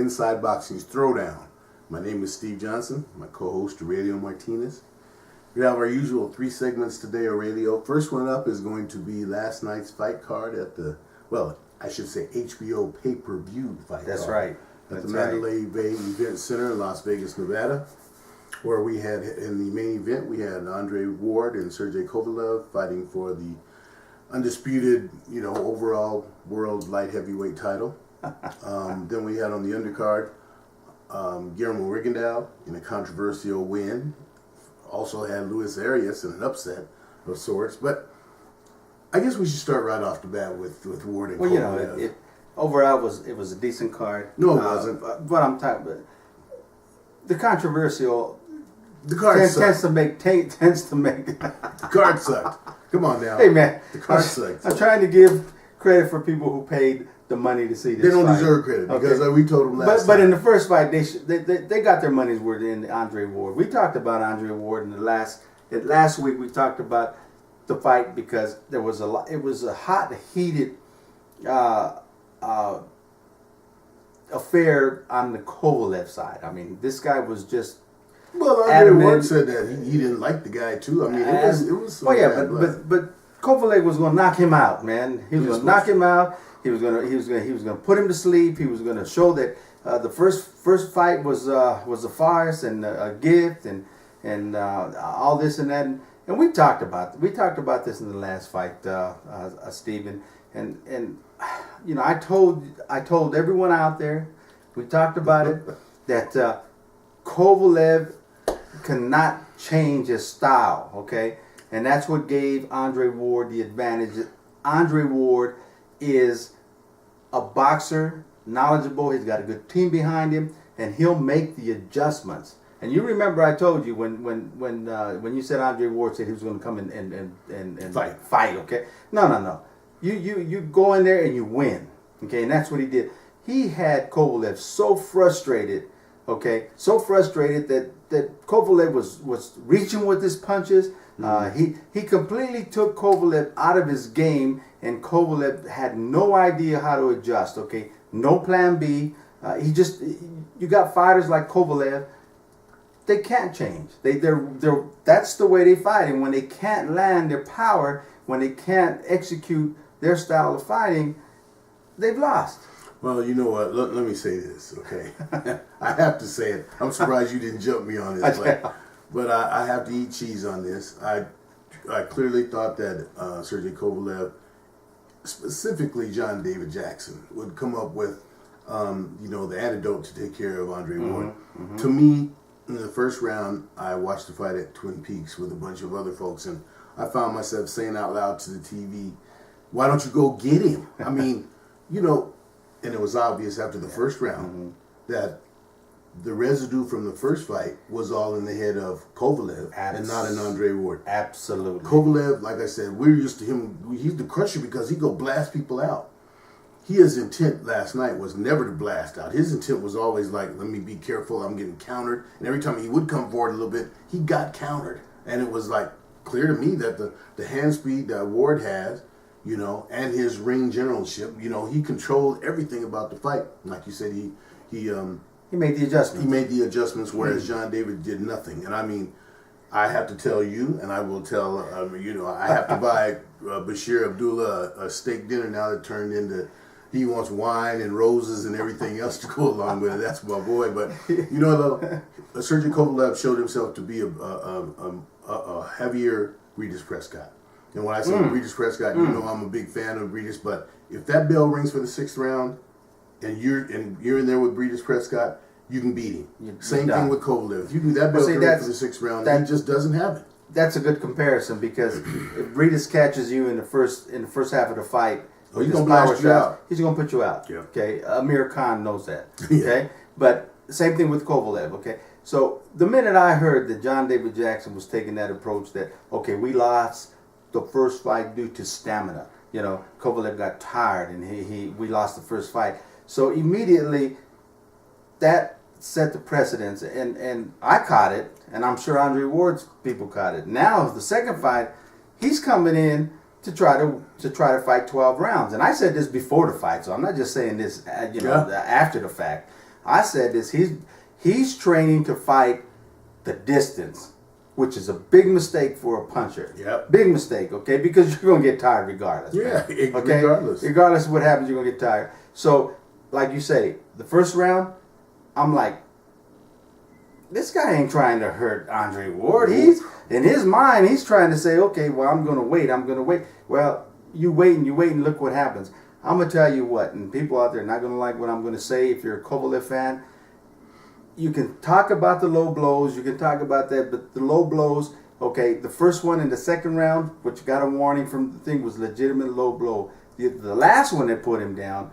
Inside Boxing's Throwdown. My name is Steve Johnson, my co-host Aurelio Martinez. We have our usual 3 segments today, Aurelio. First one up is going to be last night's fight card at the, well, I should say HBO pay-per-view fight That's card. right. At the Mandalay Bay Event Center in Las Vegas, Nevada, where we had, in the main event, we had Andre Ward and Sergey Kovalev fighting for the undisputed, overall world light heavyweight title. Then we had on the undercard Guillermo Rigondeaux in a controversial win. Also had Luis Arias in an upset of sorts. But I guess we should start right off the bat with Ward and Kovalev. Overall, it was a decent card. No, it wasn't. But I'm talking about the controversial. The card tends to make. The card sucked. Come on now. Hey man, the card sucked. I'm trying to give credit for people who paid the money to see this. They don't fight. deserve credit because we told them last time. But in the first fight, they got their money's worth in Andre Ward. We talked about Andre Ward in the last week. We talked about the fight because there was a lot. It was a hot, heated affair on the Kovalev side. I mean, this guy was just. Well, Andre Ward said that he didn't like the guy too. I mean, it was. Well, yeah, but Kovalev was going to knock him out, man. He was going to knock him out. He was going to put him to sleep. He was going to show that the first fight was a farce and a gift and all this and that. And we talked about this in the last fight, Stephen. And I told everyone out there, we talked about it, that Kovalev cannot change his style, okay? And that's what gave Andre Ward the advantage. Andre Ward is a boxer, knowledgeable, he's got a good team behind him, and he'll make the adjustments. And you remember I told you when you said Andre Ward said he was going to come and fight, okay? No. You go in there and you win, okay? And that's what he did. He had Kovalev so frustrated, okay? So frustrated that Kovalev was reaching with his punches. He completely took Kovalev out of his game, and Kovalev had no idea how to adjust, okay? No plan B. You got fighters like Kovalev, they can't change. That's the way they fight. And when they can't land their power, when they can't execute their style of fighting, they've lost. Well, you know what? Let me say this, okay? I have to say it. I'm surprised you didn't jump me on this, but I have to eat cheese on this. I clearly thought that Sergey Kovalev, specifically John David Jackson, would come up with the antidote to take care of Andre Ward. Mm-hmm. To me, in the first round, I watched the fight at Twin Peaks with a bunch of other folks, and I found myself saying out loud to the TV, "Why don't you go get him?" I mean, and it was obvious after the first round that the residue from the first fight was all in the head of Kovalev and not in Andre Ward. Absolutely. Kovalev, like I said, we're used to him. He's the crusher because he go blast people out. His intent last night was never to blast out. His intent was always like, let me be careful, I'm getting countered. And every time he would come forward a little bit, he got countered. And it was like clear to me that the hand speed that Ward has, and his ring generalship, he controlled everything about the fight. Like you said, he made the adjustments. He made the adjustments, whereas John David did nothing. And I mean, I have to tell you, and I will tell, I have to buy Bashir Abdullah a steak dinner now that turned into, he wants wine and roses and everything else to go along with it. That's my boy. But, Sergey Kovalev showed himself to be a heavier Regis Prescott. And when I say Regis Prescott, I'm a big fan of Regis. But if that bell rings for the 6th round, and you're in there with Regis Prescott, you can beat him. Same thing with Kovalev. If you do that bell ring for the 6th round, he just doesn't have it. That's a good comparison because if Regis catches you in the first half of the fight, he's gonna blast you out. He's gonna put you out. Yeah. Okay, Amir Khan knows that. Okay, but same thing with Kovalev. Okay, so the minute I heard that John David Jackson was taking that approach, that we lost the first fight due to stamina. Kovalev got tired and we lost the first fight. So immediately that set the precedence, and I caught it, and I'm sure Andre Ward's people caught it. Now the second fight, he's coming in to try to fight 12 rounds, and I said this before the fight, so I'm not just saying this after the fact. I said this. He's training to fight the distance, which is a big mistake for a puncher. Yep. Big mistake, okay? Because you're going to get tired regardless. Yeah, okay? regardless. Regardless of what happens, you're going to get tired. So, like you say, the first round, I'm like, this guy ain't trying to hurt Andre Ward. He's, in his mind, he's trying to say, okay, well, I'm going to wait. Well, you wait and look what happens. I'm going to tell you what, and people out there are not going to like what I'm going to say. If you're a Kovalev fan, you can talk about the low blows, you can talk about that, but the low blows, okay, the first one in the second round, which got a warning from the thing, was legitimate low blow. The last one that put him down,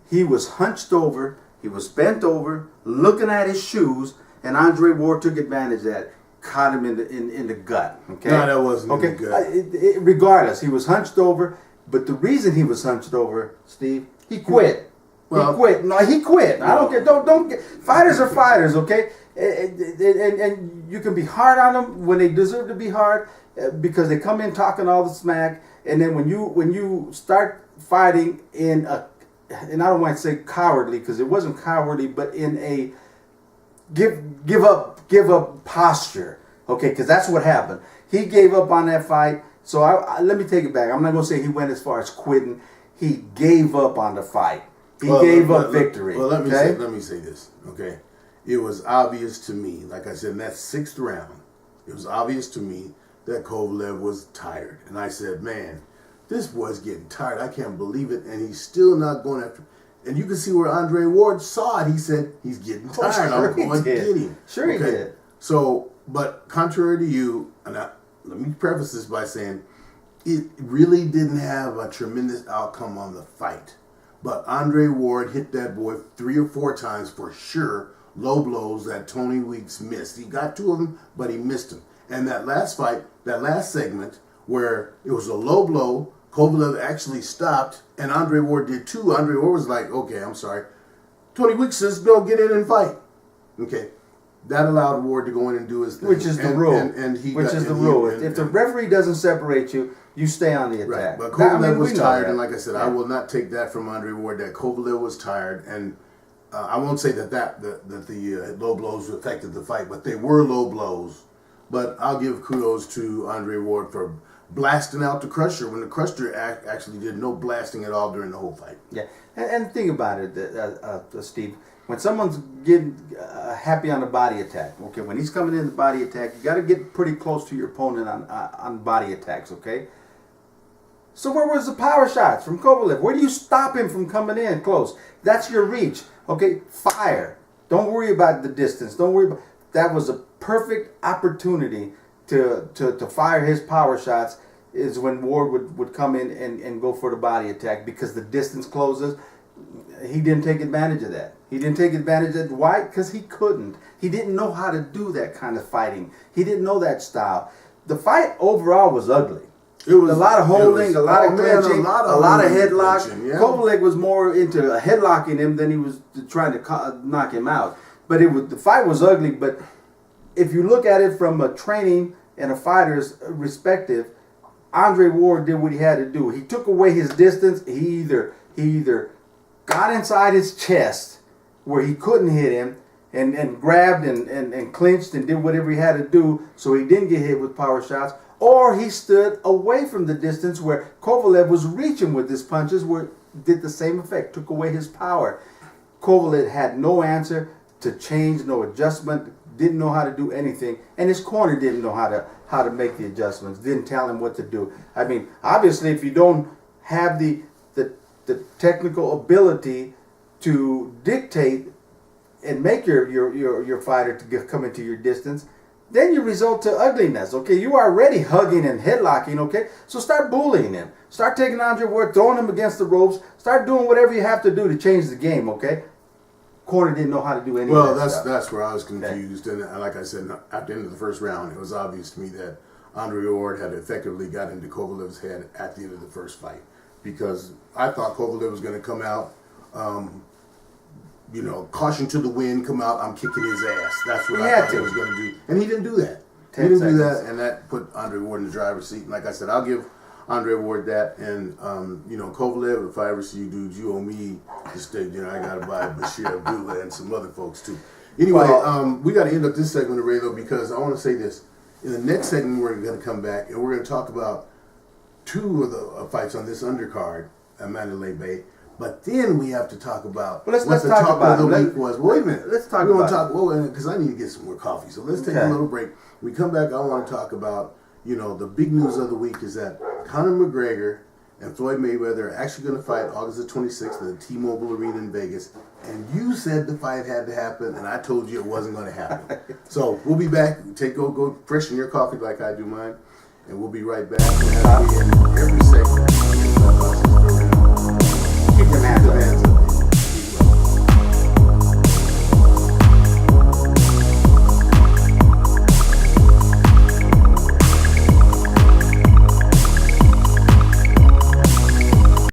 he was hunched over, he was bent over, looking at his shoes, and Andre Ward took advantage of that, caught him in the gut. Okay, no, that wasn't in the gut. Regardless, he was hunched over, but the reason he was hunched over, Steve, he quit. He quit. No, he quit. I don't care. Don't get. Fighters are fighters, okay? And you can be hard on them when they deserve to be hard because they come in talking all the smack, and then when you start fighting in a, and I don't want to say cowardly because it wasn't cowardly, but in a give up posture, okay? Because that's what happened. He gave up on that fight. So let me take it back. I'm not going to say he went as far as quitting. He gave up on the fight. He gave up victory. Well, let me say this, okay? It was obvious to me, like I said, in that sixth round, it was obvious to me that Kovalev was tired. And I said, man, this boy's getting tired. I can't believe it. And he's still not going after. And you can see where Andre Ward saw it. He said, he's getting tired. Sure I'm going to get him. Sure he did. So, but contrary to you, and let me preface this by saying, it really didn't have a tremendous outcome on the fight. But Andre Ward hit that boy 3 or 4 times for sure, low blows that Tony Weeks missed. He got 2 of them, but he missed them. And that last fight, that last segment, where it was a low blow, Kovalev actually stopped, and Andre Ward did too. Andre Ward was like, okay, I'm sorry. Tony Weeks says, go get in and fight. Okay. That allowed Ward to go in and do his thing. Which is the rule. If the referee doesn't separate you, you stay on the attack. Right. But Kovalev was tired, and like I said, I will not take that from Andre Ward, that Kovalev was tired. And I won't say that the low blows affected the fight, but they were low blows. But I'll give kudos to Andre Ward for blasting out the Crusher when the Crusher actually did no blasting at all during the whole fight. Yeah, and think about it, Steve. When someone's getting happy on a body attack, okay, when he's coming in the body attack, you got to get pretty close to your opponent on body attacks, okay? So where was the power shots from Kovalev? Where do you stop him from coming in close? That's your reach, okay? Fire. Don't worry about the distance. Don't worry about. That was a perfect opportunity to fire his power shots. Is when Ward would come in and go for the body attack because the distance closes. He didn't take advantage of that. He didn't take advantage of that. Why? Because he couldn't. He didn't know how to do that kind of fighting. He didn't know that style. The fight overall was ugly. It was a lot of holding, a lot of clinching, a lot of headlock. Yeah. Kovalev was more into headlocking him than he was trying to knock him out. But the fight was ugly. But if you look at it from a training and a fighter's perspective, Andre Ward did what he had to do. He took away his distance. He either got inside his chest where he couldn't hit him and grabbed and clinched and did whatever he had to do so he didn't get hit with power shots, or he stood away from the distance where Kovalev was reaching with his punches where it did the same effect, took away his power. Kovalev had no answer to change, no adjustment, didn't know how to do anything, and his corner didn't know how to make the adjustments, didn't tell him what to do. I mean, obviously if you don't have the technical ability to dictate and make your fighter to come into your distance, then you result to ugliness. Okay, you are already hugging and headlocking. Okay, so start bullying him. Start taking Andre Ward, throwing him against the ropes. Start doing whatever you have to do to change the game. Okay, corner didn't know how to do anything. Well, that's where I was confused. Okay. And like I said, at the end of the first round, it was obvious to me that Andre Ward had effectively got into Kovalev's head at the end of the first fight, because I thought Kovalev was going to come out, caution to the wind, come out, I'm kicking his ass. That's what I thought he was going to do. And he didn't do that. He didn't do that, and that put Andre Ward in the driver's seat. And like I said, I'll give Andre Ward that, and you know, Kovalev. If I ever see you dudes, you owe me. Just you know, I gotta buy Bashir Abdullah and some other folks too. Anyway, we got to end up this segment of radio because I want to say this. In the next segment, we're going to come back and we're going to talk about two of the fights on this undercard at Mandalay Bay. But then we have to talk about let's what the talk talk about of the it. week was. Wait a minute. Let's talk we about talk, because I need to get some more coffee. So let's take a little break. When we come back, I want to talk about, you know, the big news of the week is that Conor McGregor and Floyd Mayweather are actually going to fight August the 26th at the T-Mobile Arena in Vegas. And you said the fight had to happen, and I told you it wasn't going to happen. So we'll be back. Go freshen your coffee like I do mine, and we'll be right back. And that'll be in every segment. Keep your hands up.